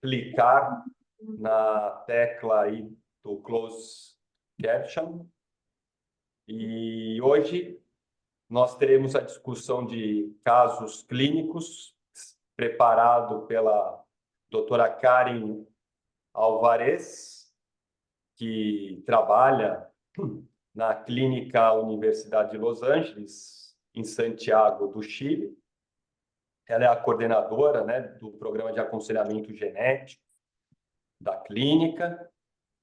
clicar na tecla aí do Close Caption. E hoje nós teremos a discussão de casos clínicos preparado pela doutora Karen Alvarez, que trabalha na Clínica Universidade de Los Angeles, em Santiago do Chile. Ela é a coordenadora, né, do programa de aconselhamento genético da clínica.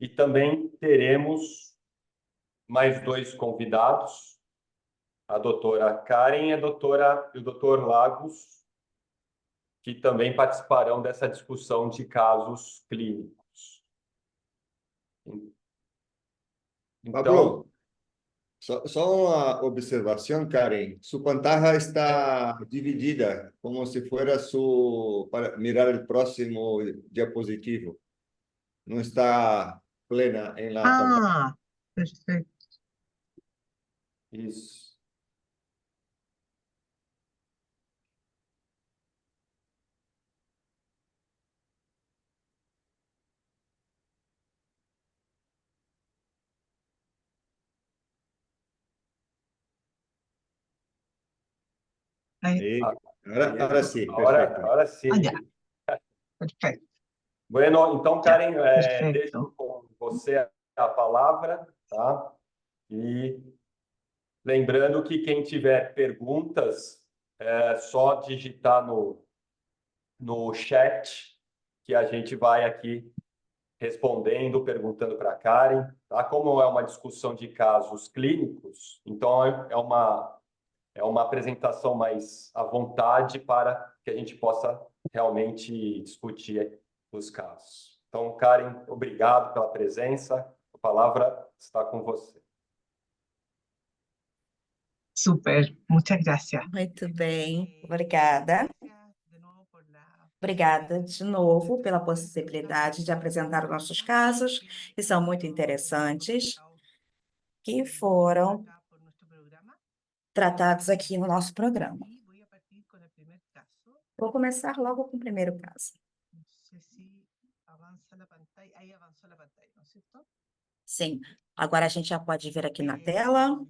E também teremos mais dois convidados, a doutora Karen e o doutor Lagos, que também participarão dessa discussão de casos clínicos. Então, Pablo, só uma observação, Karen. Sua pantalla está dividida, como se fuera para mirar o próximo diapositivo. Não está plena em la pantalla. Perfeito. isso. Ahí. Ahora sí, perfecto. Ahora sim. Ah, ya. Perfecto. Bueno, então, Karen, perfeito. deixo com você a palavra, tá? E lembrando que quem tiver perguntas, é só digitar no chat, que a gente vai aqui respondendo, perguntando para a Karen, tá? Como é uma discussão de casos clínicos, então é uma apresentação mais à vontade para que a gente possa realmente discutir os casos. Então, Karen, obrigado pela presença. A palavra está com você. Súper. Muchas gracias. Muito bem, obrigada. Obrigada de novo pela possibilidade de apresentar os nossos casos, que são muito interessantes, que foram tratados aqui no nosso programa. Vou começar logo com o primeiro caso. Sim, agora a gente já pode ver aqui na tela.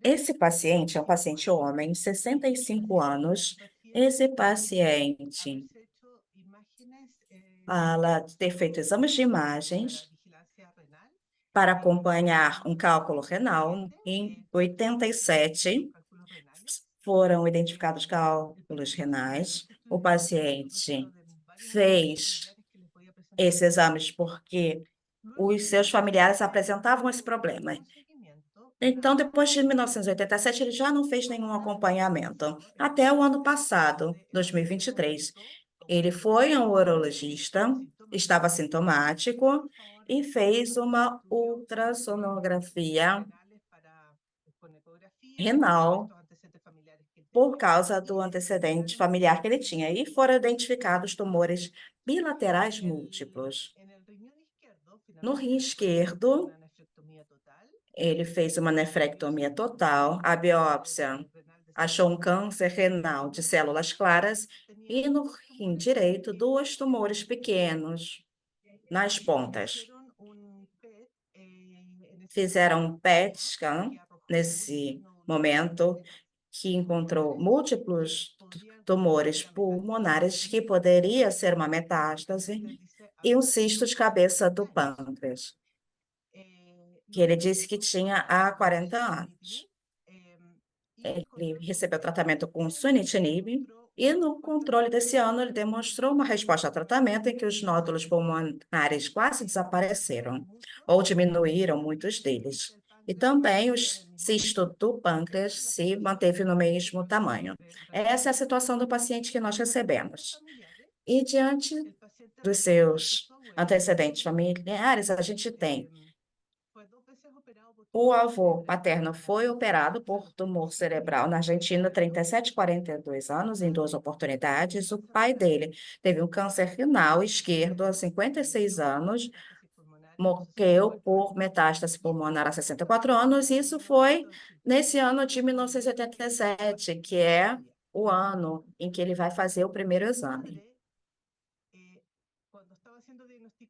Esse paciente é um paciente homem, 65 anos. Esse paciente fala de ter feito exames de imagens para acompanhar um cálculo renal. Em 87, foram identificados cálculos renais. O paciente fez esses exames porque os seus familiares apresentavam esse problema. Então, depois de 1987, ele já não fez nenhum acompanhamento. Até o ano passado, 2023, ele foi a um urologista, estava sintomático e fez uma ultrassonografia renal por causa do antecedente familiar que ele tinha. E foram identificados tumores bilaterais múltiplos. No rim esquerdo, ele fez uma nefrectomia total. A biópsia achou um câncer renal de células claras e no rim direito, dois tumores pequenos nas pontas. Fizeram um PET scan nesse momento, que encontrou múltiplos tumores pulmonares, que poderia ser uma metástase, e um cisto de cabeça do pâncreas, que ele disse que tinha há 40 anos. Ele recebeu tratamento com sunitinib e no controle desse ano ele demonstrou uma resposta ao tratamento em que os nódulos pulmonares quase desapareceram ou diminuíram muitos deles. E também o cisto do pâncreas se manteve no mesmo tamanho. Essa é a situação do paciente que nós recebemos. E diante dos seus antecedentes familiares, a gente tem o avô paterno foi operado por tumor cerebral na Argentina, 37 e 42 anos, em 2 oportunidades. O pai dele teve um câncer renal esquerdo, há 56 anos, morreu por metástase pulmonar há 64 anos. Isso foi nesse ano de 1987, que é o ano em que ele vai fazer o primeiro exame.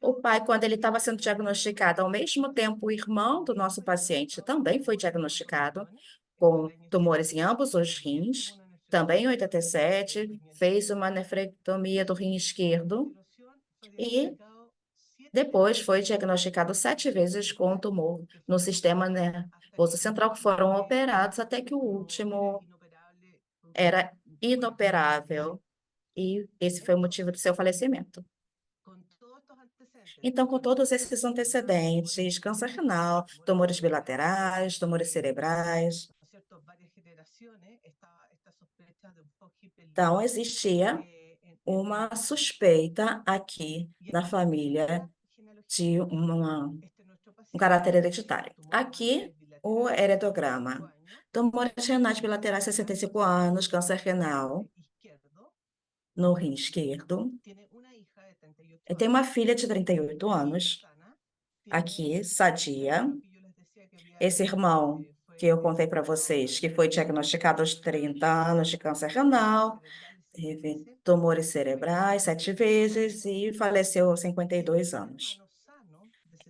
O pai, quando ele estava sendo diagnosticado, ao mesmo tempo, o irmão do nosso paciente também foi diagnosticado com tumores em ambos os rins, também em 87, fez uma nefrectomia do rim esquerdo e depois foi diagnosticado 7 vezes com um tumor no sistema nervoso central, que foram operados até que o último era inoperável e esse foi o motivo do seu falecimento. Então, com todos esses antecedentes, câncer renal, tumores bilaterais, tumores cerebrais, então existia uma suspeita aqui na família de um caráter hereditário. Aqui, o heredograma. Tumores renais bilaterais, 65 anos, câncer renal no rim esquerdo. Ele tem uma filha de 38 anos, aqui, sadia. Esse irmão que eu contei para vocês, que foi diagnosticado aos 30 anos de câncer renal, teve tumores cerebrais 7 vezes e faleceu aos 52 anos.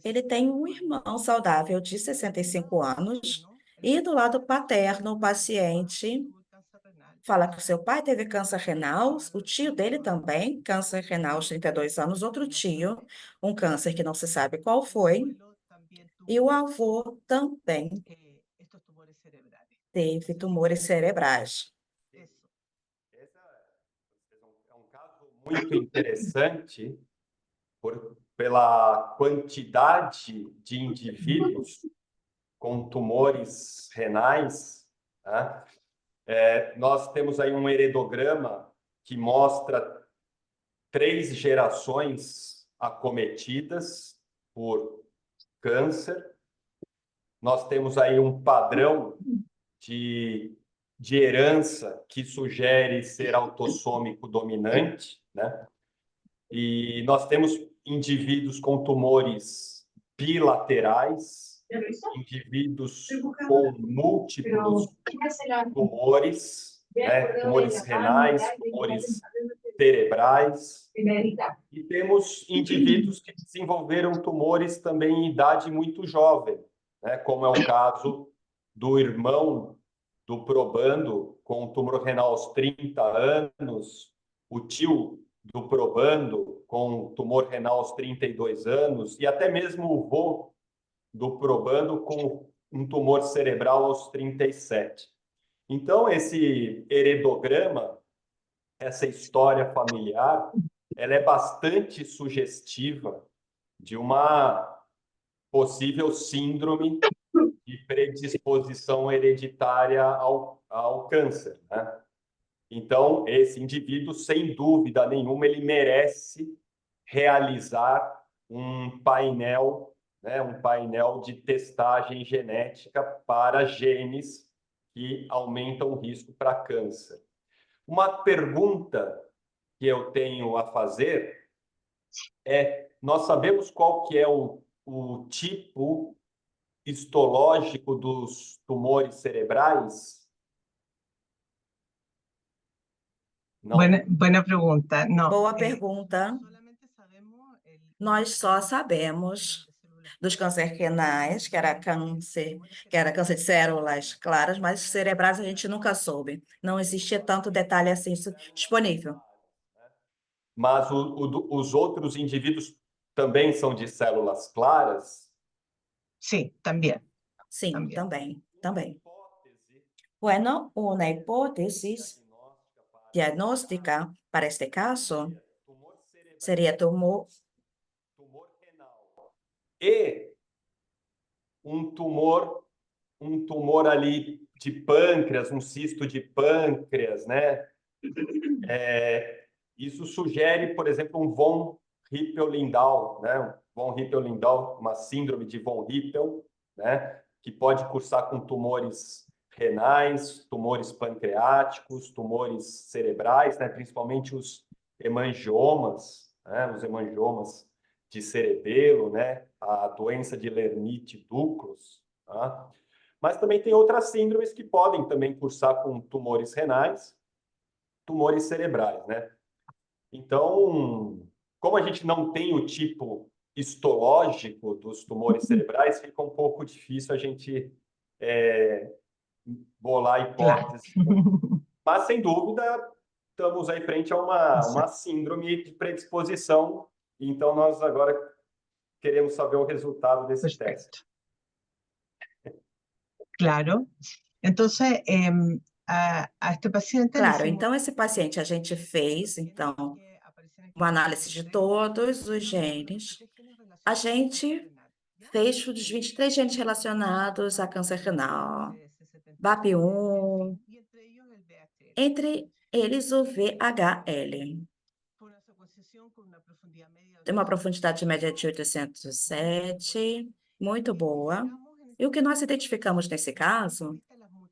Ele tem um irmão saudável de 65 anos e do lado paterno, o paciente fala que o seu pai teve câncer renal, o tio dele também, câncer renal aos 32 anos, outro tio, um câncer que não se sabe qual foi, e o avô também teve tumores cerebrais. Esse é um caso muito interessante pela quantidade de indivíduos com tumores renais, né? Nós temos aí um heredograma que mostra 3 gerações acometidas por câncer. Nós temos aí um padrão de herança que sugere ser autossômico dominante, né? E nós temos indivíduos com tumores bilaterais, indivíduos com múltiplos tumores, né? Tumores renais, tumores cerebrais. E temos indivíduos que desenvolveram tumores também em idade muito jovem, né? Como é o caso do irmão do probando com tumor renal aos 30 anos, o tio do probando com tumor renal aos 32 anos e até mesmo o vô do probando com um tumor cerebral aos 37. Então, esse heredograma, essa história familiar, ela é bastante sugestiva de uma possível síndrome de predisposição hereditária ao câncer, né? Então, esse indivíduo, sem dúvida nenhuma, ele merece realizar um painel, né, um painel de testagem genética para genes que aumentam o risco para câncer. Uma pergunta que eu tenho a fazer é: nós sabemos qual que é o tipo histológico dos tumores cerebrais? Não. Buena pregunta. No, Boa pergunta. Nós só sabemos dos cânceres renais, que era câncer de células claras, mas cerebrais a gente nunca soube. Não existia tanto detalhe assim disponível. Mas os outros indivíduos também são de células claras? sí, también. Sim, Também. também. Bueno, una hipótesis diagnóstica para este caso seria tumor renal e um tumor ali de pâncreas, um cisto de pâncreas, né? Isso sugere, por exemplo, um von Hippel-Lindau, né? Von Hippel-Lindau, uma síndrome de von Hippel, né? Que pode cursar com tumores renais, tumores pancreáticos, tumores cerebrais, né? Principalmente os hemangiomas, né? Os hemangiomas de cerebelo, né? A doença de Lermite-Duclos, tá? Mas também tem outras síndromes que podem também cursar com tumores renais, tumores cerebrais, né? Então, como a gente não tem o tipo histológico dos tumores cerebrais, fica um pouco difícil a gente bolar Claro. hipóteses. Mas, sem dúvida, estamos aí frente a uma síndrome de predisposição. Então, nós agora queremos saber o resultado desse teste. Perfecto. Claro. Entonces, a este paciente le Claro, hicimos então esse paciente a gente fez, então, uma análise de todos os genes. A gente fez os 23 genes relacionados a câncer renal, BAP1, entre eles o VHL. Tem uma profundidade média de 807, muito boa. E o que nós identificamos nesse caso,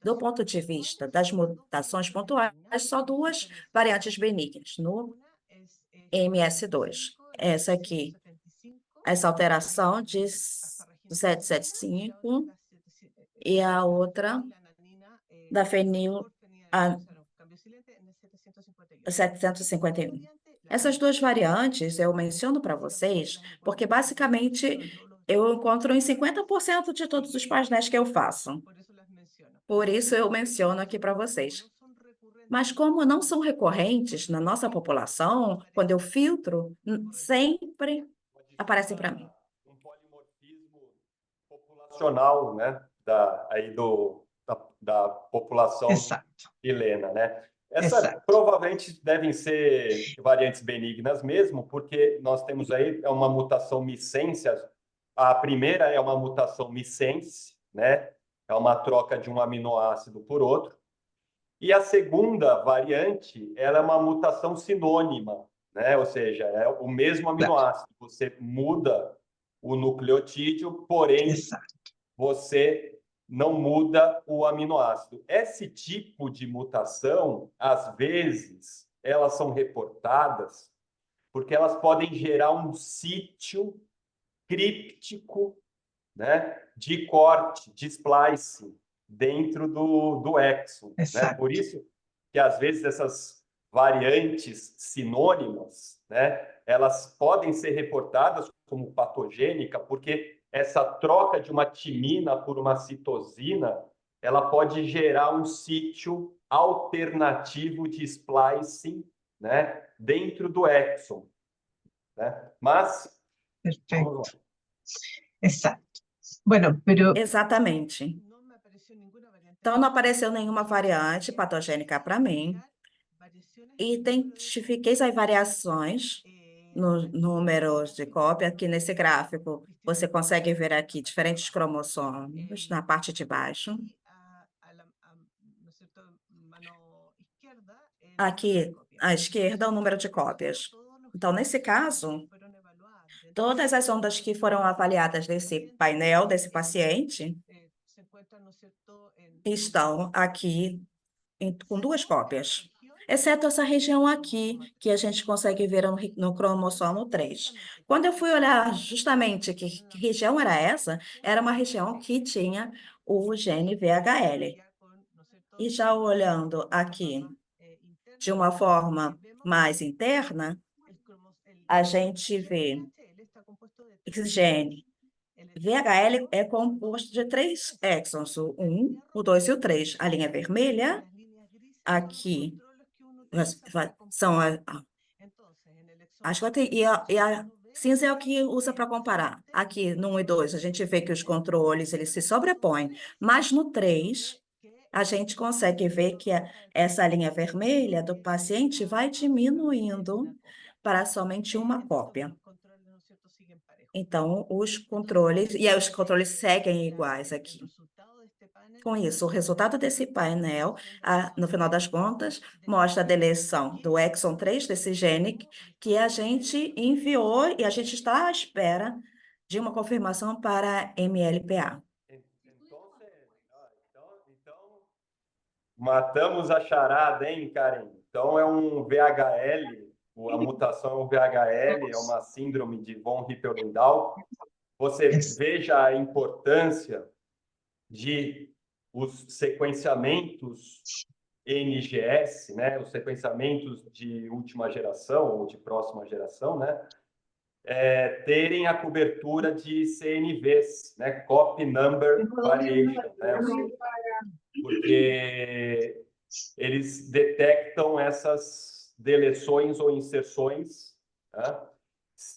do ponto de vista das mutações pontuais, só duas variantes benignas no MS2. Essa aqui, essa alteração de 775 e a outra da fenil 751. Essas duas variantes eu menciono para vocês porque, basicamente, eu encontro em 50% de todos os painéis que eu faço. Por isso eu menciono aqui para vocês. Mas como não são recorrentes na nossa população, quando eu filtro, sempre aparecem para mim. Um polimorfismo populacional, né? Da população Exato. chilena, né? Essa Exato. provavelmente devem ser variantes benignas mesmo, porque nós temos aí uma mutação missense. A primeira é uma mutação missense, né? É uma troca de um aminoácido por outro. E a segunda variante, ela é uma mutação sinônima, né? Ou seja, é o mesmo aminoácido. Você muda o nucleotídeo, porém Exato. você não muda o aminoácido. Esse tipo de mutação, às vezes, elas são reportadas porque elas podem gerar um sítio críptico, né, de corte, de splice, dentro do exon. Né? Exato. Por isso que, às vezes, essas variantes sinônimas, né, elas podem ser reportadas como patogênica, porque essa troca de uma timina por uma citosina, ela pode gerar um sítio alternativo de splicing, né, dentro do exon. Né? Mas, vamos Perfecto. lá. Exacto. Bueno, pero Exatamente. Então, não apareceu nenhuma variante patogênica para mim. Identifiquei as variações no número de cópia. Aqui nesse gráfico, você consegue ver aqui diferentes cromossomos na parte de baixo. Aqui, à esquerda, o número de cópias. Então, nesse caso, todas as ondas que foram avaliadas desse painel, desse paciente, estão aqui com duas cópias, exceto essa região aqui, que a gente consegue ver no cromossomo 3. Quando eu fui olhar justamente que região era essa, era uma região que tinha o gene VHL. E já olhando aqui de uma forma mais interna, a gente vê esse gene VHL é composto de 3 exons, o 1, o 2 e o 3. A linha vermelha, aqui, são as e a cinza é o que usa para comparar. Aqui, no 1 e 2, a gente vê que os controles eles se sobrepõem, mas no 3, a gente consegue ver que essa linha vermelha do paciente vai diminuindo para somente uma cópia. Então, os controles, e aí os controles seguem iguais aqui. Com isso, o resultado desse painel, no final das contas, mostra a deleção do exon 3 desse gene que a gente enviou e a gente está à espera de uma confirmação para MLPA. Então, matamos a charada, hein, Karen? Então, é um VHL, a mutação é um VHL, é uma síndrome de von Hippel-Lindau. Você veja a importância de os sequenciamentos NGS, né, os sequenciamentos de última geração ou de próxima geração, né, terem a cobertura de CNVs, né, Copy Number Variation, né, porque eles detectam essas deleções ou inserções, né?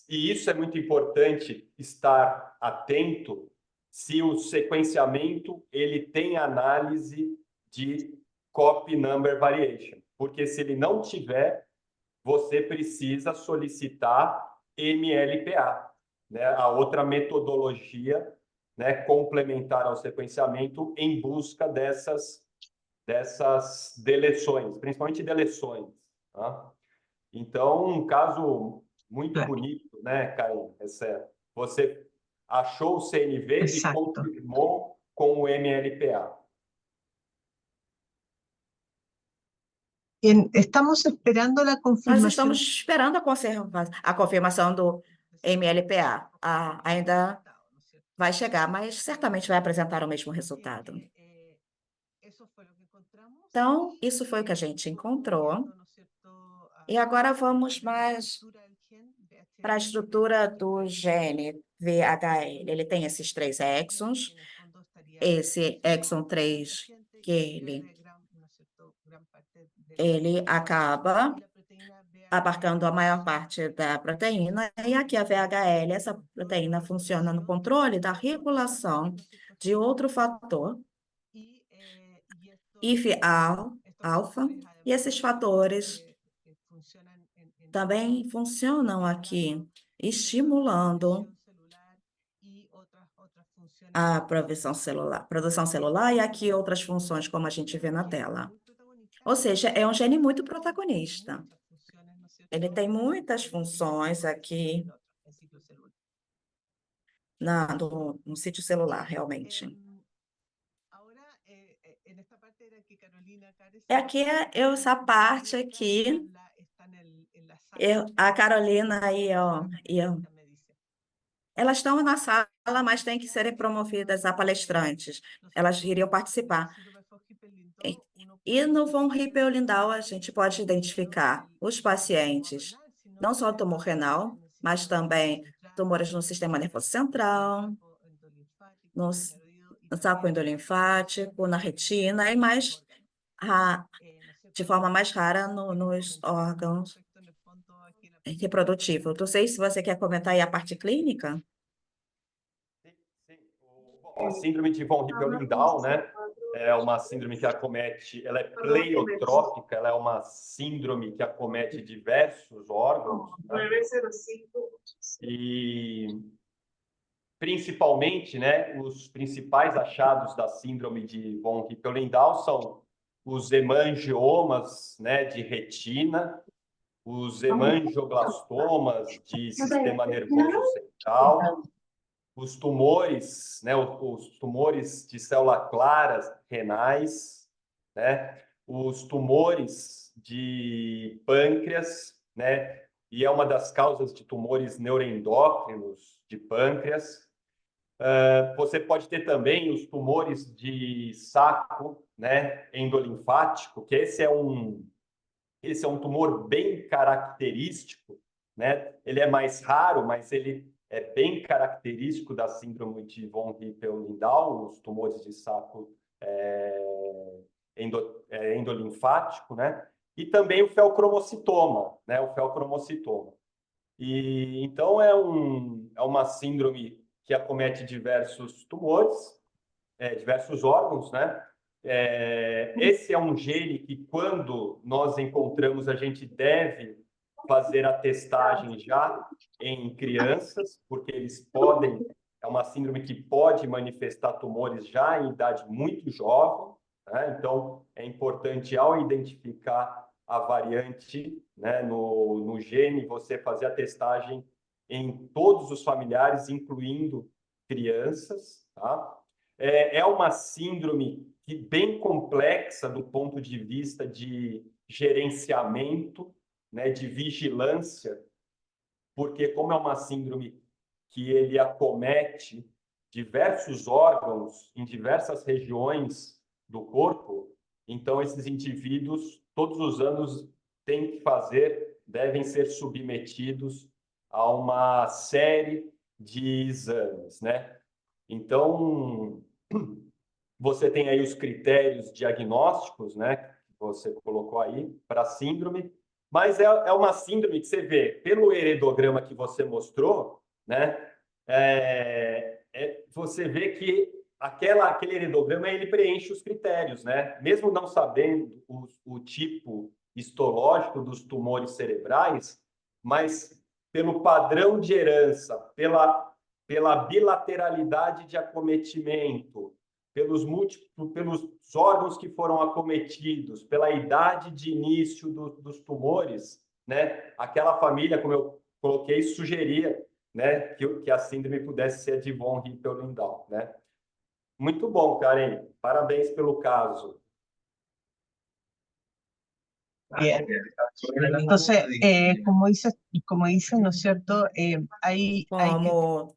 E isso é muito importante estar atento se o sequenciamento ele tem análise de copy number variation, porque se ele não tiver, você precisa solicitar MLPA, né? A outra metodologia, né, complementar ao sequenciamento em busca dessas deleções, principalmente deleções, tá? Então, um caso muito Claro. bonito, né, Caio? Você achou o CNV e Exacto. confirmou com o MLPA. Estamos esperando la Nós confirmación. estamos esperando a confirmação do MLPA. Ainda vai chegar, mas certamente vai apresentar o mesmo resultado. Então, isso foi o que a gente encontrou. E agora vamos mais para a estrutura do gene VHL. Ele tem esses 3 exons. Esse exon 3, que ele acaba abarcando a maior parte da proteína, e aqui a VHL, essa proteína funciona no controle da regulação de outro fator, IF-alfa, e esses fatores também funcionam aqui, estimulando a produção celular e aqui outras funções, como a gente vê na tela. Ou seja, é um gene muito protagonista. Ele tem muitas funções aqui no sítio celular, realmente. Aqui essa parte aqui, a Carolina e eu, elas estão na sala, mas têm que serem promovidas a palestrantes. Elas iriam participar. E no von Hippel-Lindau, a gente pode identificar os pacientes, não só tumor renal, mas também tumores no sistema nervoso central, no saco endolinfático, na retina, e mais, de forma mais rara, nos órgãos reprodutivos. Não sei se você quer comentar aí a parte clínica. Sim. Bom, a síndrome de von Hippel-Lindau, né, é uma síndrome que acomete, ela é pleiotrópica, ela é uma síndrome que acomete diversos órgãos, né? E principalmente, né, os principais achados da síndrome de von Hippel-Lindau são os hemangiomas, né, de retina, os hemangioblastomas de sistema nervoso central, os tumores, né, os tumores de células claras renais, né, os tumores de pâncreas, né, e é uma das causas de tumores neuroendócrinos de pâncreas. Você pode ter também os tumores de saco, né, endolinfático, que esse é um tumor bem característico, né? Ele é mais raro, mas ele é bem característico da síndrome de von Hippel-Lindau, os tumores de saco endolinfático, né? E também o feocromocitoma, né? O feocromocitoma. E então é uma síndrome que acomete diversos tumores, diversos órgãos, né? Esse é um gene que, quando nós encontramos, a gente deve fazer a testagem já em crianças, porque é uma síndrome que pode manifestar tumores já em idade muito jovem, né? Então, é importante, ao identificar a variante, né, no gene, você fazer a testagem em todos os familiares, incluindo crianças, tá? É uma síndrome bem complexa do ponto de vista de gerenciamento, né, de vigilância, porque como é uma síndrome que ele acomete diversos órgãos em diversas regiões do corpo, Então, esses indivíduos, todos os anos, devem ser submetidos a uma série de exames, né? Então, você tem aí os critérios diagnósticos, né? Que você colocou aí para a síndrome, mas é uma síndrome que você vê pelo heredograma que você mostrou, né? Você vê que aquele heredograma ele preenche os critérios, né? Mesmo não sabendo o tipo histológico dos tumores cerebrais, mas pelo padrão de herança, pela bilateralidade de acometimento, pelos órgãos que foram acometidos, pela idade de início dos tumores, né? Aquela família, como eu coloquei, sugeria, né, que a síndrome pudesse ser de von Hippel-Lindau, né? Muito bom, Karen. Parabéns pelo caso. Bien. Entonces, como dice, ¿no es cierto? Hay Como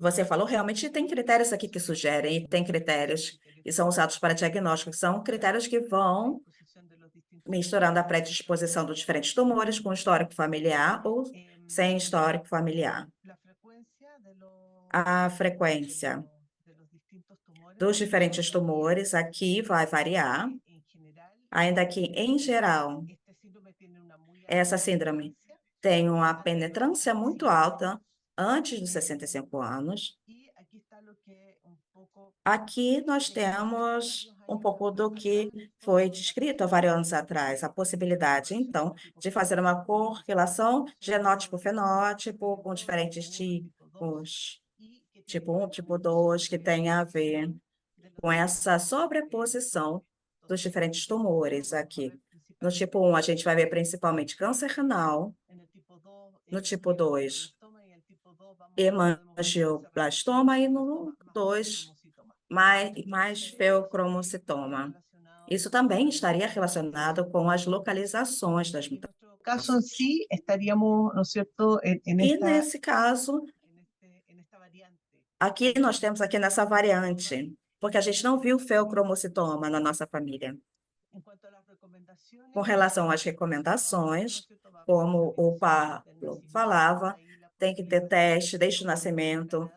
você falou, realmente tem critérios aqui que sugerem, e tem critérios que são usados para diagnóstico, que são critérios que vão misturando a predisposição dos diferentes tumores com histórico familiar ou sem histórico familiar. A frequência dos diferentes tumores aqui vai variar, ainda que, em geral, essa síndrome tem uma penetrância muito alta antes dos 65 anos. Aqui nós temos um pouco do que foi descrito há vários anos atrás, a possibilidade, então, de fazer uma correlação genótipo-fenótipo com diferentes tipos, tipo 1, tipo 2, que tem a ver com essa sobreposição dos diferentes tumores aqui. No tipo 1, a gente vai ver principalmente câncer renal. No tipo 2, hemangioblastoma. E no 2, mais feocromocitoma. Isso também estaria relacionado com as localizações das caso en mutações. sí estaríamos, ¿no es cierto?, en E esta nesse caso, aqui nós temos aqui nessa variante, porque a gente não viu feocromocitoma na nossa família. Com relação às recomendações, como o Pablo falava, tem que ter teste desde o nascimento,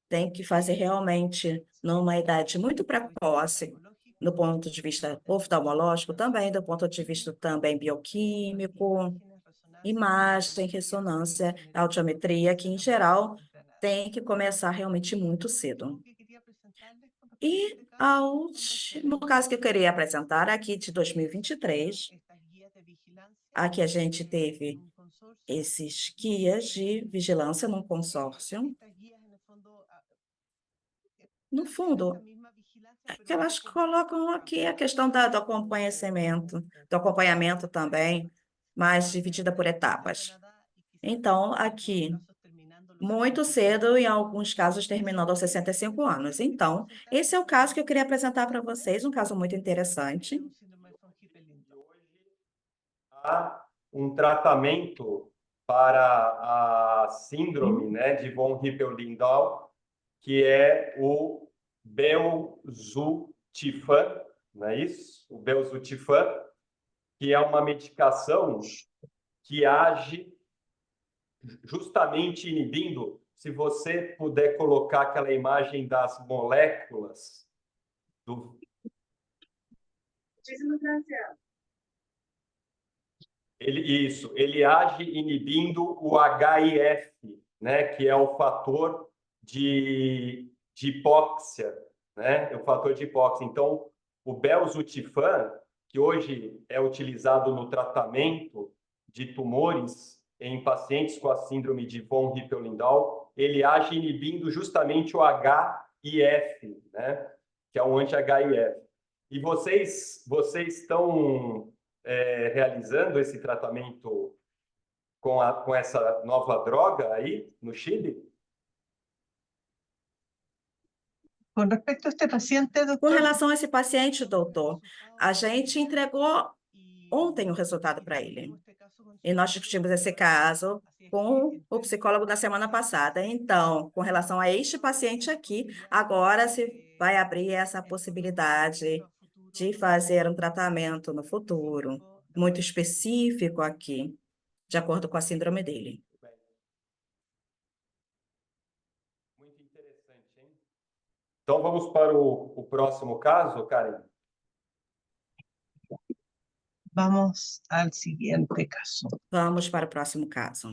tem que fazer realmente numa idade muito precoce, do ponto de vista oftalmológico também, do ponto de vista também bioquímico, imagem, ressonância, audiometria, que em geral tem que começar realmente muito cedo. E o último caso que eu queria apresentar aqui de 2023, aqui a gente teve esses guias de vigilância num consórcio. No fundo, que elas colocam aqui a questão do acompanhamento também, mas dividida por etapas. Então, aqui, muito cedo, em alguns casos terminando aos 65 anos. Então, esse é o caso que eu queria apresentar para vocês, um caso muito interessante. Há um tratamento para a síndrome, né, de von Hippel-Lindau, que é o belzutifan, não é isso? O belzutifan, que é uma medicação que age justamente inibindo, se você puder colocar aquela imagem das moléculas do... Ele age inibindo o HIF, né, que é o fator de hipóxia, né, é o fator de hipóxia. Então, o belzutifan, que hoje é utilizado no tratamento de tumores em pacientes com a síndrome de von Hippel-Lindau, ele age inibindo justamente o HIF, né, que é um anti-HIF. E vocês estão realizando esse tratamento com essa nova droga aí no Chile? Com respecto a este paciente, Com doctor, relação a esse paciente, doutor, a gente entregou ontem o resultado para ele. E nós discutimos esse caso com o psicólogo da semana passada. Então, com relação a este paciente aqui, agora se vai abrir essa possibilidade de fazer um tratamento no futuro, muito específico aqui, de acordo com a síndrome dele. Muito interessante, hein? Então, vamos para o próximo caso, Karen? Vamos al siguiente caso. Vamos para o próximo caso.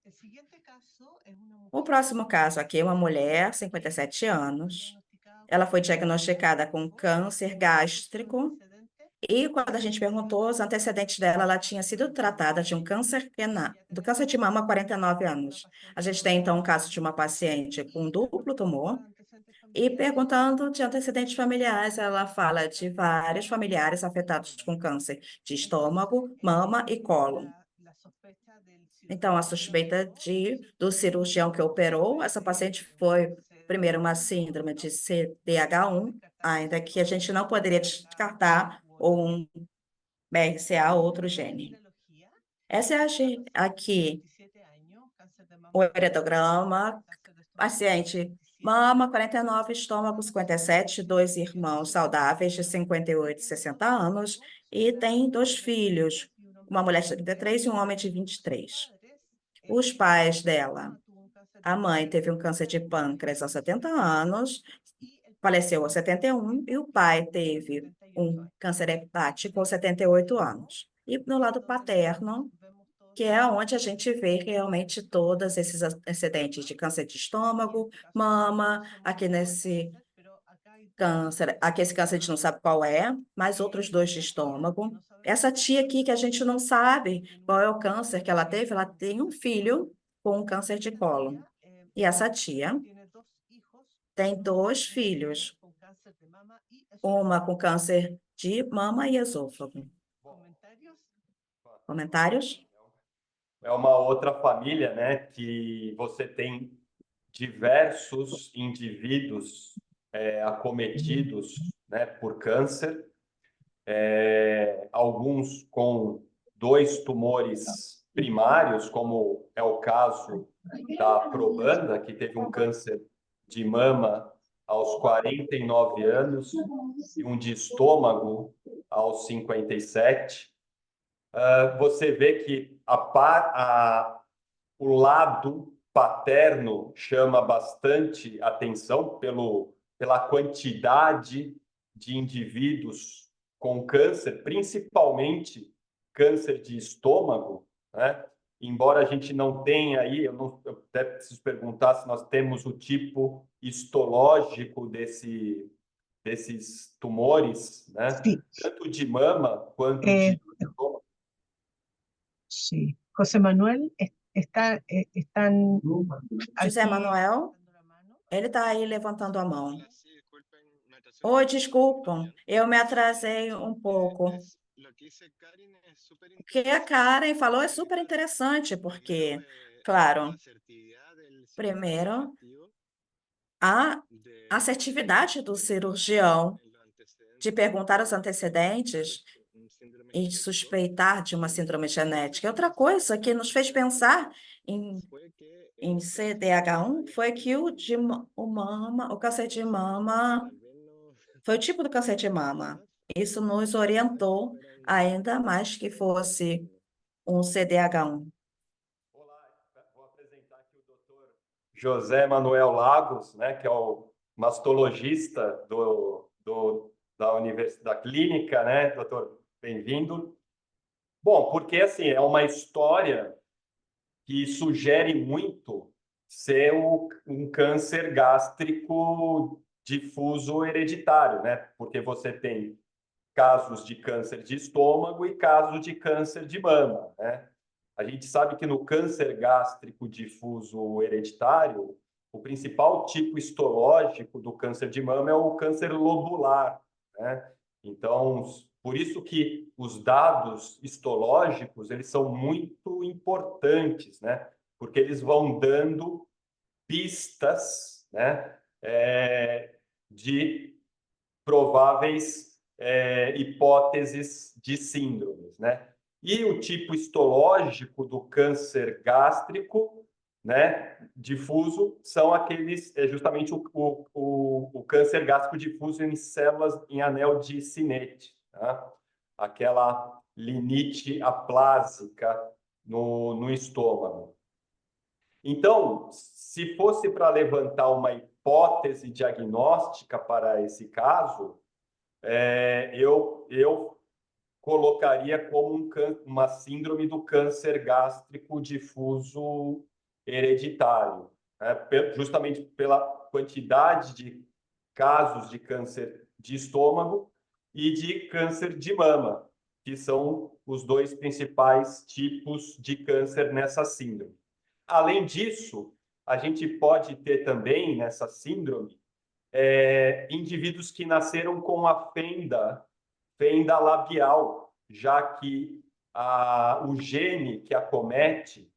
El siguiente caso es una O mujer próximo caso aqui é uma mulher, 57 anos. Ela foi diagnosticada com câncer gástrico e quando a gente perguntou os antecedentes dela, ela tinha sido tratada de um câncer do câncer de mama há 49 anos. A gente tem então um caso de uma paciente com duplo tumor e perguntando de antecedentes familiares, ela fala de vários familiares afetados com câncer de estômago, mama e cólon. Então, a suspeita do cirurgião que operou, essa paciente foi, primeiro, uma síndrome de CDH1, ainda que a gente não poderia descartar um BRCA ou outro gene. Essa é aqui, o heredograma, paciente mama, 49, estômago, 57, 2 irmãos saudáveis de 58 e 60 anos, e tem 2 filhos, uma mulher de 33 e um homem de 23. Os pais dela, a mãe teve um câncer de pâncreas aos 70 anos, faleceu aos 71, e o pai teve um câncer hepático aos 78 anos. E no lado paterno, que é onde a gente vê realmente todos esses antecedentes de câncer de estômago, mama, aqui nesse câncer, aqui esse câncer a gente não sabe qual é, mas outros 2 de estômago. Essa tia aqui que a gente não sabe qual é o câncer que ela teve, ela tem um filho com câncer de cólon. E essa tia tem 2 filhos, uma com câncer de mama e esôfago. Comentários? É uma outra família, né, que você tem diversos indivíduos acometidos, né, por câncer, alguns com 2 tumores primários, como é o caso da probanda, que teve um câncer de mama aos 49 anos e um de estômago aos 57. Você vê que o lado paterno chama bastante atenção pela quantidade de indivíduos com câncer, principalmente câncer de estômago, né? Embora a gente não tenha aí, eu até preciso perguntar se nós temos o tipo histológico desses tumores, né? Sí, Tanto de mama quanto de estômago. sí. José Manuel están José aquí. Manuel, ele está aí levantando a mão. Oi, desculpam, eu me atrasei um pouco. O que a Karen falou é super interessante, porque, claro, primeiro, a assertividade do cirurgião de perguntar os antecedentes e de suspeitar de uma síndrome genética. Outra coisa que nos fez pensar em CDH1 foi que o câncer de mama foi o tipo do câncer de mama. Isso nos orientou ainda mais que fosse um CDH1. Olá, vou apresentar aqui o Dr. José Manuel Lagos, né, que é o mastologista da Universidade Clínica, né, doutor? Bem-vindo. Bom, porque assim, é uma história que sugere muito ser um câncer gástrico difuso hereditário, né? Porque você tem casos de câncer de estômago e casos de câncer de mama, né? A gente sabe que no câncer gástrico difuso hereditário, o principal tipo histológico do câncer de mama é o câncer lobular, né? Então, por isso que os dados histológicos, eles são muito importantes, né? Porque eles vão dando pistas, né? De prováveis hipóteses de síndromes, né? E o tipo histológico do câncer gástrico, né, difuso são aqueles, é justamente o câncer gástrico difuso em células em anel de Sinnett, tá? Aquela rinite aplásica no estômago. Então, se fosse para levantar uma hipótese diagnóstica para esse caso, eu colocaria como uma síndrome do câncer gástrico difuso hereditário, né? Justamente pela quantidade de casos de câncer de estômago e de câncer de mama, que são os dois principais tipos de câncer nessa síndrome. Além disso, a gente pode ter também nessa síndrome indivíduos que nasceram com a fenda labial, já que o gene que acomete,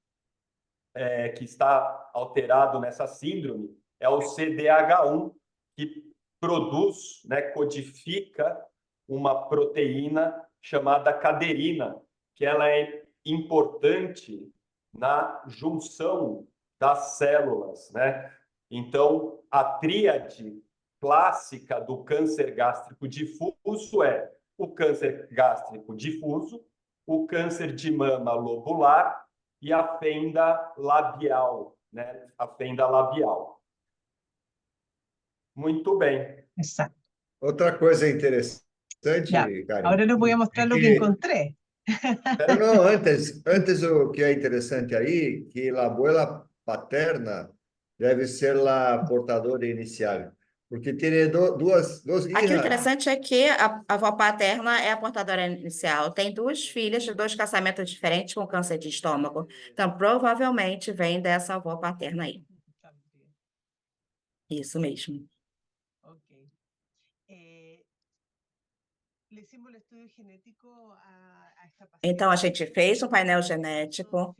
que está alterado nessa síndrome, é o CDH1, que produz, né, codifica uma proteína chamada caderina, que ela é importante na junção das células, né? Então, a tríade clássica do câncer gástrico difuso é o câncer gástrico difuso, o câncer de mama lobular e a fenda labial, né? A fenda labial. Muito bem. Exacto. Outra coisa interessante, Ya, Karen, ahora les voy a mostrar lo que encontré. Pero não, antes o que é interessante aí, que a abuela paterna deve ser a portadora inicial, porque tem duas Aqui o hijas. interessante é que a avó paterna é a portadora inicial. Tem duas filhas de dois casamentos diferentes com câncer de estômago. Então, provavelmente vem dessa avó paterna aí. Isso mesmo. Ok. Le hicimos el estudio genético a esta paciente. Então, a gente fez um painel genético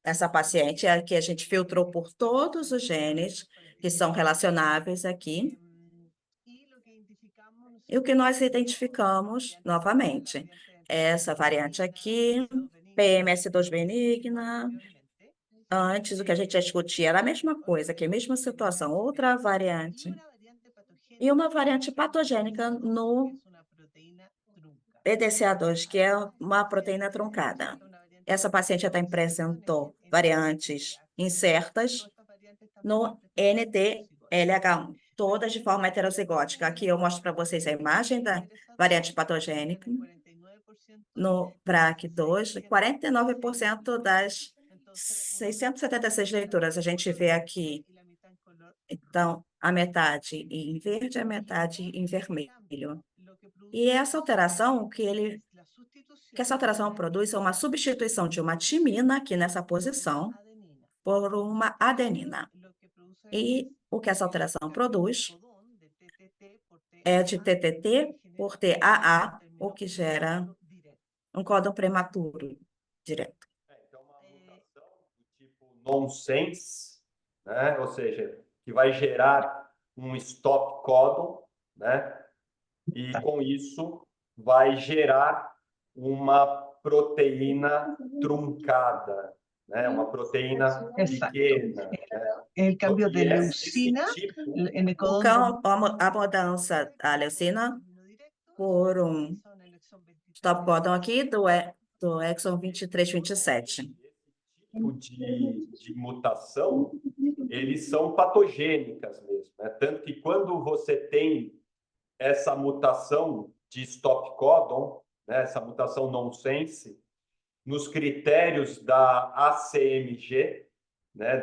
dessa paciente, que a gente filtrou por todos os genes que são relacionáveis aqui. E o que nós identificamos, novamente, é essa variante aqui, PMS2 benigna. Antes, o que a gente já discutia era a mesma coisa, que a mesma situação, outra variante. E uma variante patogênica no PDCA2, que é uma proteína truncada. Essa paciente até apresentou variantes incertas no NTLH1, todas de forma heterozigótica. Aqui eu mostro para vocês a imagem da variante patogênica. No BRCA2, 49% das 676 leituras, a gente vê aqui, então, a metade em verde e a metade em vermelho. E essa alteração que essa alteração produz é uma substituição de uma timina aqui nessa posição por uma adenina. E o que essa alteração produz é de TTT por TAA, o que gera um códon prematuro direto. Então, uma mutação do tipo nonsense, né? Ou seja, que vai gerar um stop códon, né? E com isso vai gerar uma proteína truncada, né? Uma proteína pequena. Né? El cambio de E leucina tipo, en el Então, a mudança da leucina por um stop códon aqui do exon 23, 27. tipo de mutação, eles são patogênicas mesmo, né? Tanto que quando você tem essa mutação de stop codon, né, essa mutação nonsense, nos critérios da ACMG, né,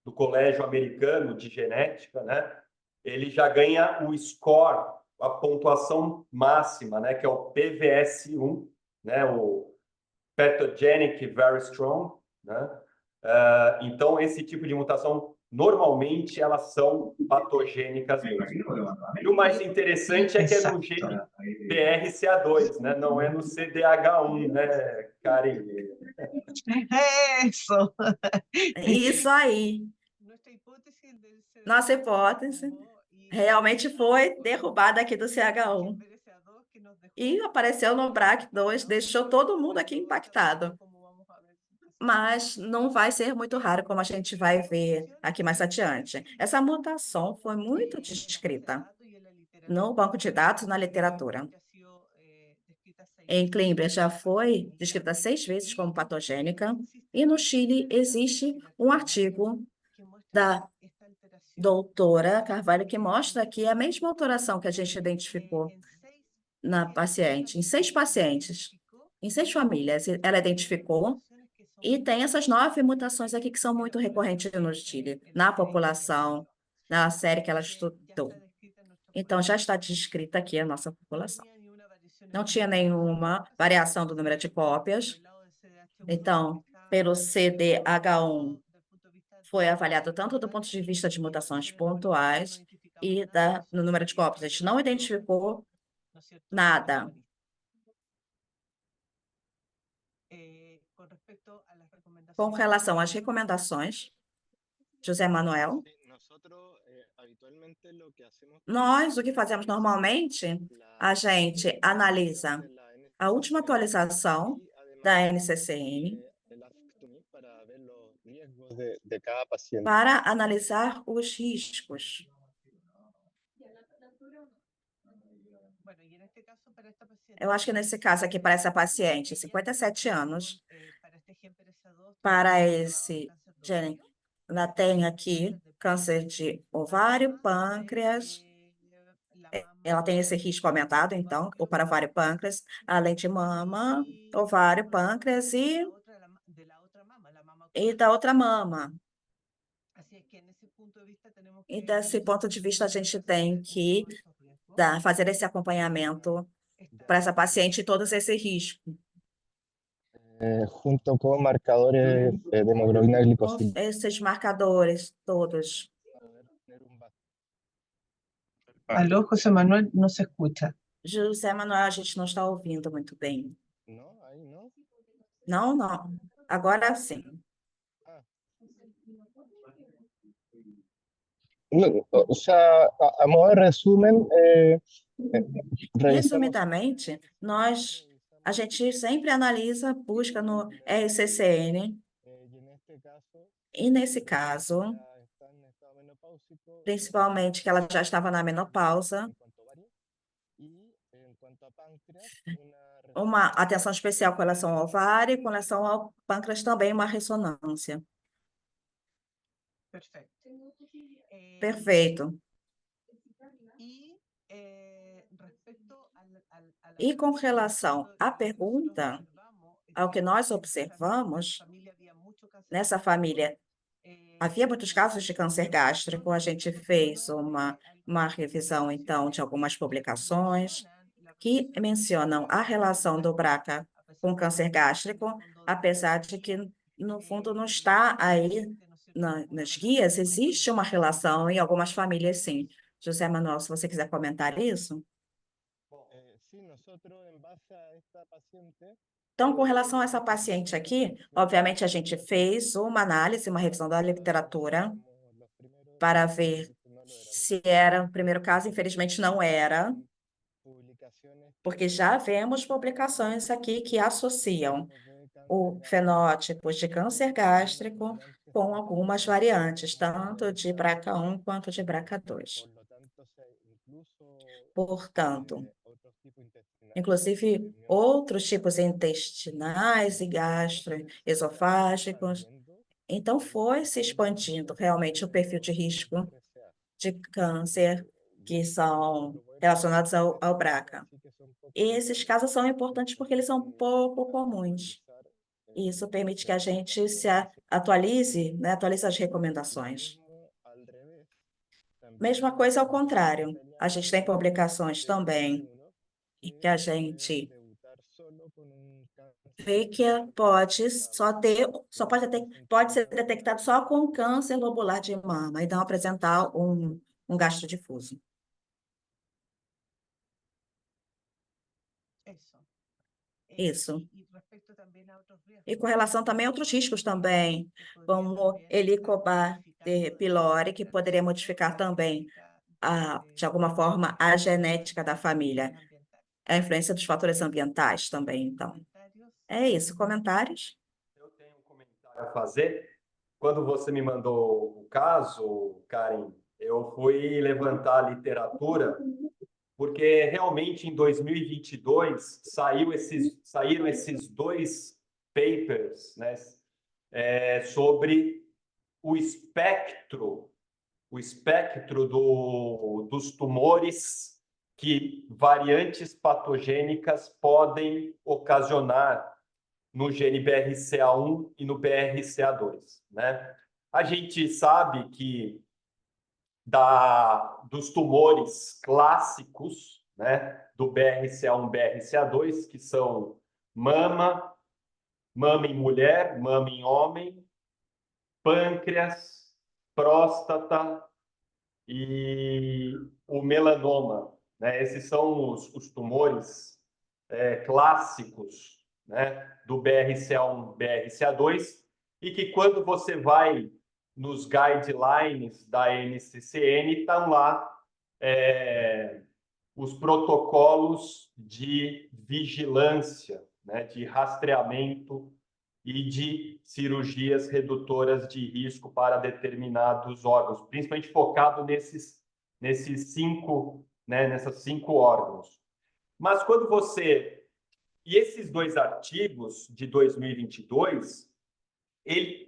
do Colégio Americano de Genética, né, ele já ganha o score, a pontuação máxima, né, que é o PVS1, né, o Pathogenic Very Strong, né? Então, esse tipo de mutação, normalmente, elas são patogênicas mesmo. E o mais interessante é que é no gene BRCA2, né? Não é no CDH1, né, Karen? Eso. Isso aí. Nossa hipótese realmente foi derrubada aqui do CH1. E apareceu no BRCA2, deixou todo mundo aqui impactado. mas não vai ser muito raro, como a gente vai ver aqui mais adiante. Essa mutação foi muito descrita no banco de dados, na literatura. Em Clímbria já foi descrita 6 vezes como patogênica, e no Chile existe um artigo da doutora Carvalho que mostra que a mesma alteração que a gente identificou na paciente, em 6 pacientes, em 6 famílias, ela identificou, e tem essas 9 mutações aqui que são muito recorrentes no Chile, na população, na série que ela estudou. Então, já está descrita aqui a nossa população. Não tinha nenhuma variação do número de cópias. Então, pelo CDH1, foi avaliado tanto do ponto de vista de mutações pontuais e no número de cópias. A gente não identificou nada. Com relação às recomendações, José Manuel, nós, o que fazemos normalmente, a gente analisa a última atualização da NCCN para analisar os riscos. Eu acho que nesse caso aqui, para essa paciente, 57 anos, para esse gene, ela tem aqui câncer de ovário, pâncreas, ela tem esse risco aumentado, então, ou para ovário, pâncreas, além de mama, ovário, pâncreas e da outra mama. E desse ponto de vista, a gente tem que fazer esse acompanhamento para essa paciente e todos esses riscos. Junto con marcadores de hemoglobina Com glicosílica. esses marcadores todos. Aló, José Manuel, no se escucha. José Manuel, a gente não está ouvindo muito bem. No, ahí no. Não, não. Agora sim. No, o sea, a modo de resumen, revisamos Resumidamente, a gente sempre analisa, busca no RCCN, e nesse caso, principalmente que ela já estava na menopausa, uma atenção especial com relação ao ovário e com relação ao pâncreas também uma ressonância. Perfecto. Perfeito. E com relação à pergunta, ao que nós observamos, nessa família havia muitos casos de câncer gástrico. A gente fez uma revisão, então, de algumas publicações que mencionam a relação do BRCA com câncer gástrico, apesar de que, no fundo, não está aí nas guias, existe uma relação em algumas famílias, sim. José Manuel, se você quiser comentar isso. Então, com relação a essa paciente aqui, obviamente a gente fez uma análise, uma revisão da literatura para ver se era o primeiro caso. Infelizmente, não era, porque já vemos publicações aqui que associam o fenótipo de câncer gástrico com algumas variantes, tanto de BRCA1 quanto de BRCA2. Portanto, inclusive outros tipos intestinais e gastroesofágicos. Então, foi se expandindo realmente o perfil de risco de câncer que são relacionados ao BRCA. E esses casos são importantes porque eles são pouco comuns. Isso permite que a gente se atualize, né, atualize as recomendações. Mesma coisa ao contrário. A gente tem publicações também e que a gente vê que pode ser detectado só com câncer lobular de mama e não apresentar um gastrodifuso. Isso. E com relação também a outros riscos também, como Helicobacter pylori, que poderia modificar também, de alguma forma, a genética da família. A influência dos fatores ambientais também, então. É isso. Comentários? Eu tenho um comentário fazer. Quando você me mandou o caso, Karen, eu fui levantar a literatura, porque realmente em 2022 saíram esses dois papers, né, sobre o espectro dos tumores que variantes patogênicas podem ocasionar no gene BRCA1 e no BRCA2, né? A gente sabe que dos tumores clássicos, né, do BRCA1, BRCA2, que são mama em mulher, mama em homem, pâncreas, próstata e o melanoma, né? Esses são os tumores clássicos, né, do BRCA1, BRCA2, e que quando você vai nos guidelines da NCCN, estão lá os protocolos de vigilância, né, de rastreamento e de cirurgias redutoras de risco para determinados órgãos, principalmente focado nesses 5, né, nessas 5 órgãos. Mas quando você... E esses dois artigos de 2022,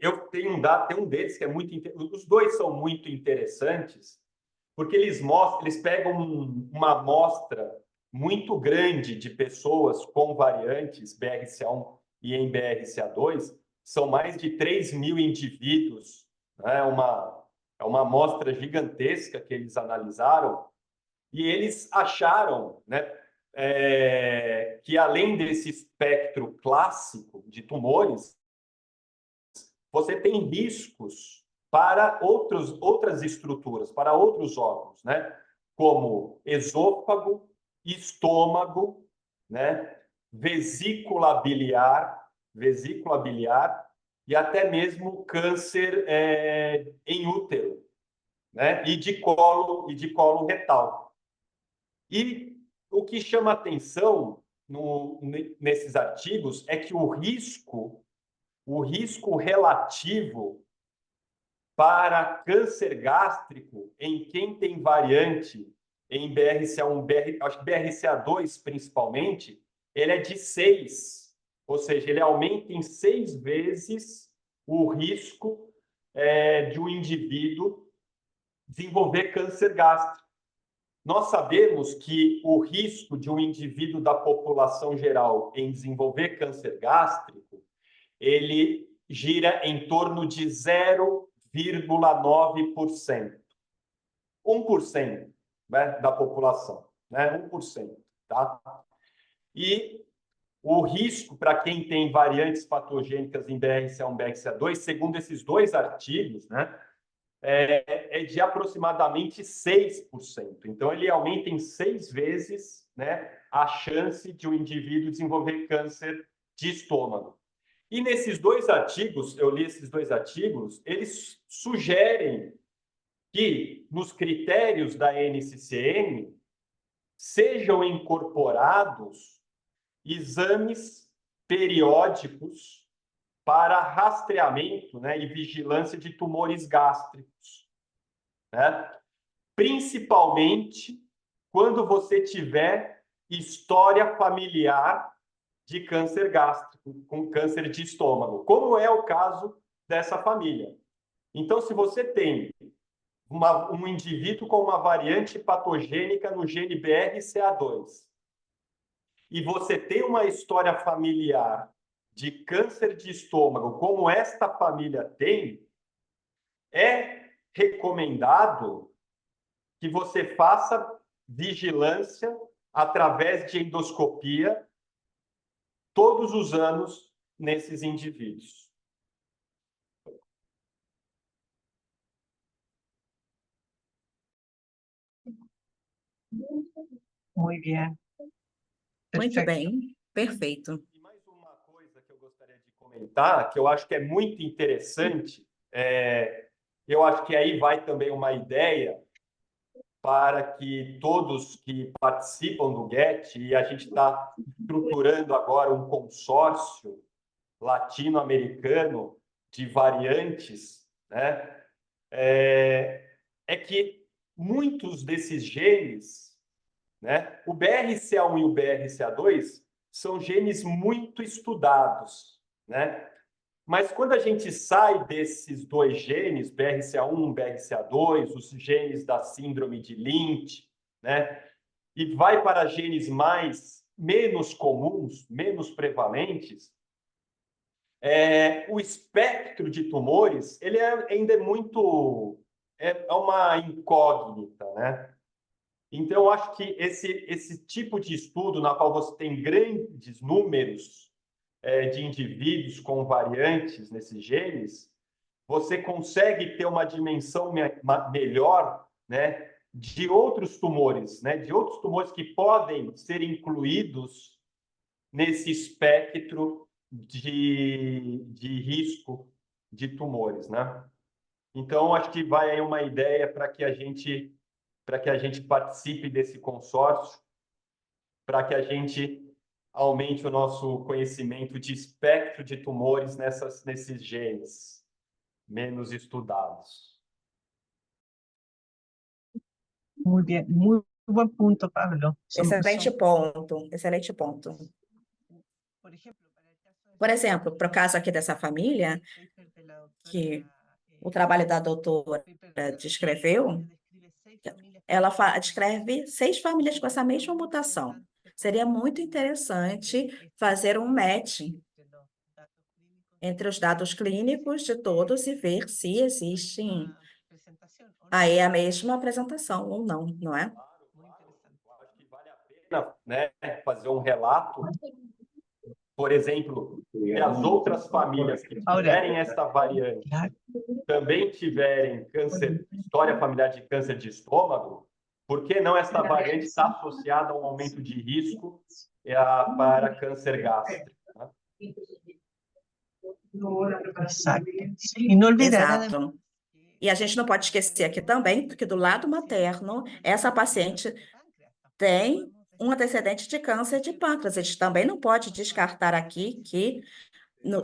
eu tenho um dado, tem um deles que é muito... Os dois são muito interessantes, porque eles pegam uma amostra muito grande de pessoas com variantes BRCA1 e em BRCA2, são mais de 3.000 indivíduos, né? É uma amostra gigantesca que eles analisaram, e eles acharam, né, que além desse espectro clássico de tumores, você tem riscos para outras estruturas, para outros órgãos, né? Como esôfago, estômago, né? Vesícula biliar e até mesmo câncer em útero, né? E de colo retal. E o que chama atenção nesses artigos é que o risco relativo para câncer gástrico em quem tem variante em BRCA1, acho que BRCA2 principalmente, ele é de 6, ou seja, ele aumenta em 6 vezes o risco de um indivíduo desenvolver câncer gástrico. Nós sabemos que o risco de um indivíduo da população geral em desenvolver câncer gástrico, ele gira em torno de 0,9%. 1%, né, da população, né? 1%, tá? E o risco para quem tem variantes patogênicas em BRCA1, BRCA2, segundo esses dois artigos, né, é de aproximadamente 6%. Então, ele aumenta em 6 vezes, né, a chance de um indivíduo desenvolver câncer de estômago. E nesses dois artigos, eu li esses dois artigos, eles sugerem que nos critérios da NCCN sejam incorporados exames periódicos para rastreamento, né, e vigilância de tumores gástricos, né? Principalmente quando você tiver história familiar de câncer gástrico, com câncer de estômago, como é o caso dessa família. Então, se você tem um indivíduo com uma variante patogênica no gene BRCA2 e você tem uma história familiar de câncer de estômago, como esta família tem, é recomendado que você faça vigilância através de endoscopia todos os anos nesses indivíduos. Muy bien. Muito Perfecto. bem, perfeito. E mais uma coisa que eu gostaria de comentar, que eu acho que é muito interessante, eu acho que aí vai também uma ideia para que todos que participam do GET, e a gente está estruturando agora um consórcio latino-americano de variantes, né, é que muitos desses genes, né, o BRCA1 e o BRCA2 são genes muito estudados, né? Mas quando a gente sai desses dois genes, BRCA1, BRCA2, os genes da síndrome de Lynch, né, e vai para genes menos comuns, menos prevalentes, o espectro de tumores ele ainda é muito uma incógnita, né? Então, eu acho que esse tipo de estudo, na qual você tem grandes números de indivíduos com variantes nesses genes, você consegue ter uma dimensão melhor, né, de outros tumores, né, de outros tumores que podem ser incluídos nesse espectro de risco de tumores, né? Então, acho que vai aí uma ideia para que a gente participe desse consórcio, para que a gente aumente o nosso conhecimento de espectro de tumores nesses genes menos estudados. Muy bien, muy buen punto, Pablo. Excelente ponto, excelente ponto. Por exemplo, para o caso aqui dessa família, que o trabalho da doutora descreveu, ela descreve 6 famílias com essa mesma mutação. Seria muito interessante fazer um matching entre os dados clínicos de todos e ver se existem aí a mesma apresentação ou não, não é? Claro. Acho que vale a pena, né, fazer um relato. Por exemplo, se as outras famílias que tiverem esta variante também tiverem história familiar de câncer de estômago, por que não esta variante está associada a um aumento de risco para câncer gástrico? Né? Exacto. Y no olvidar, Exato. E a gente não pode esquecer aqui também que do lado materno, essa paciente tem um antecedente de câncer de pâncreas. A gente também não pode descartar aqui que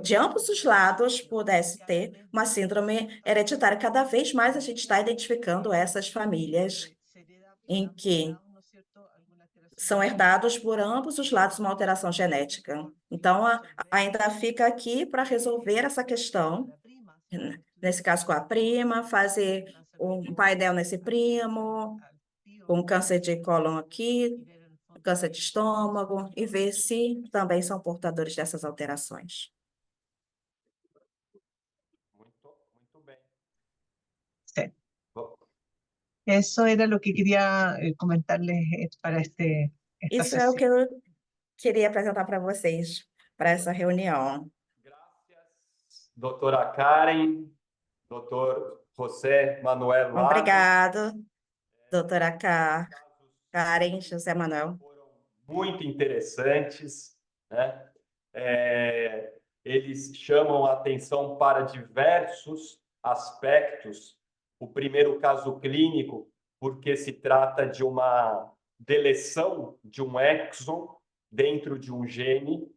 de ambos os lados pudesse ter uma síndrome hereditária. Cada vez mais a gente está identificando essas famílias em que são herdados por ambos os lados uma alteração genética. Então, ainda fica aqui para resolver essa questão, nesse caso com a prima, fazer um painel nesse primo, com câncer de cólon aqui, câncer de estômago, e ver se também são portadores dessas alterações. Muito bem. sí. Eso era lo que quería comentarles para esta Isso é sesión. o que eu queria apresentar para vocês, para essa reunião. Graças, doutora Karen, doutor José Manuel Lagos. Obrigado, doutora Karen, José Manuel. Foram muito interessantes, né? Eles chamam a atenção para diversos aspectos. O primeiro caso clínico, porque se trata de uma deleção de um exon dentro de um gene,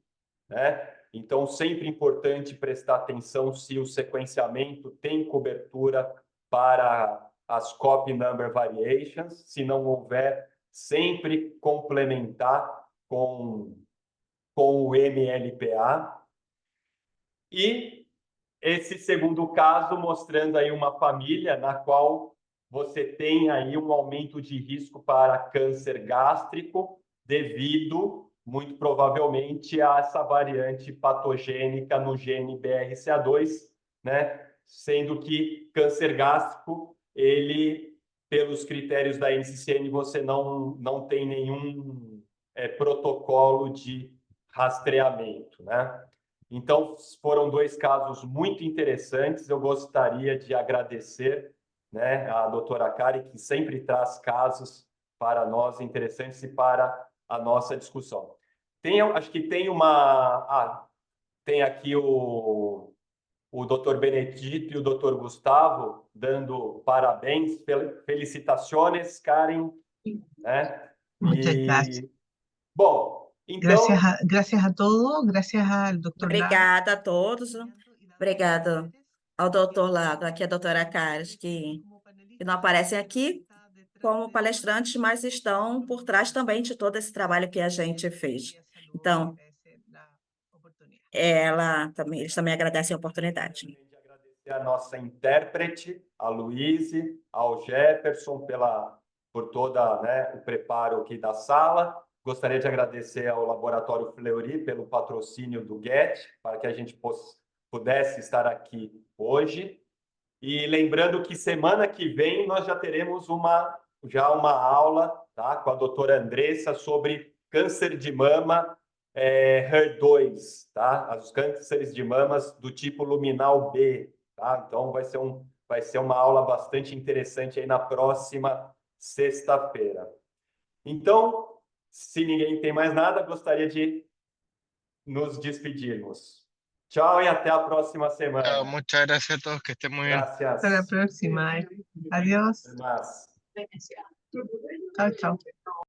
né? Então, sempre importante prestar atenção se o sequenciamento tem cobertura para as copy number variations. Se não houver, sempre complementar com o MLPA. E esse segundo caso mostrando aí uma família na qual você tem aí um aumento de risco para câncer gástrico devido, muito provavelmente, a essa variante patogênica no gene BRCA2, né? Sendo que câncer gástrico, ele, pelos critérios da NCCN, você não tem nenhum protocolo de rastreamento, né? Então, foram 2 casos muito interessantes. Eu gostaria de agradecer, né, a doutora Karen, que sempre traz casos para nós interessantes e para a nossa discussão. Acho que tem tem aqui o doutor Benedito e o doutor Gustavo dando parabéns, felicitações, Karen. Né? Muchas gracias. Bom, então... Gracias a todos, gracias al doctor Obrigada a todos. Obrigada ao doutor Lago, aqui a doutora Cares, que não aparecem aqui como palestrantes, mas estão por trás também de todo esse trabalho que a gente fez. Então, eles também agradecem a oportunidade. Gostaria de agradecer a nossa intérprete, a Luíse, ao Jefferson por toda, né, o preparo aqui da sala. Gostaria de agradecer ao Laboratório Fleury pelo patrocínio do GET, para que a gente pudesse estar aqui hoje. E lembrando que semana que vem nós já teremos uma aula, tá, com a doutora Andressa sobre câncer de mama HER2, tá? Os cânceres de mamas do tipo luminal B, tá? Então vai ser uma aula bastante interessante aí na próxima sexta-feira. Então, se ninguém tem mais nada, gostaria de nos despedirmos. Tchau e até a próxima semana. Muchas gracias a todos, que estén muy bien. Gracias. Hasta la próxima. Adiós. Até mais. Chao, chao.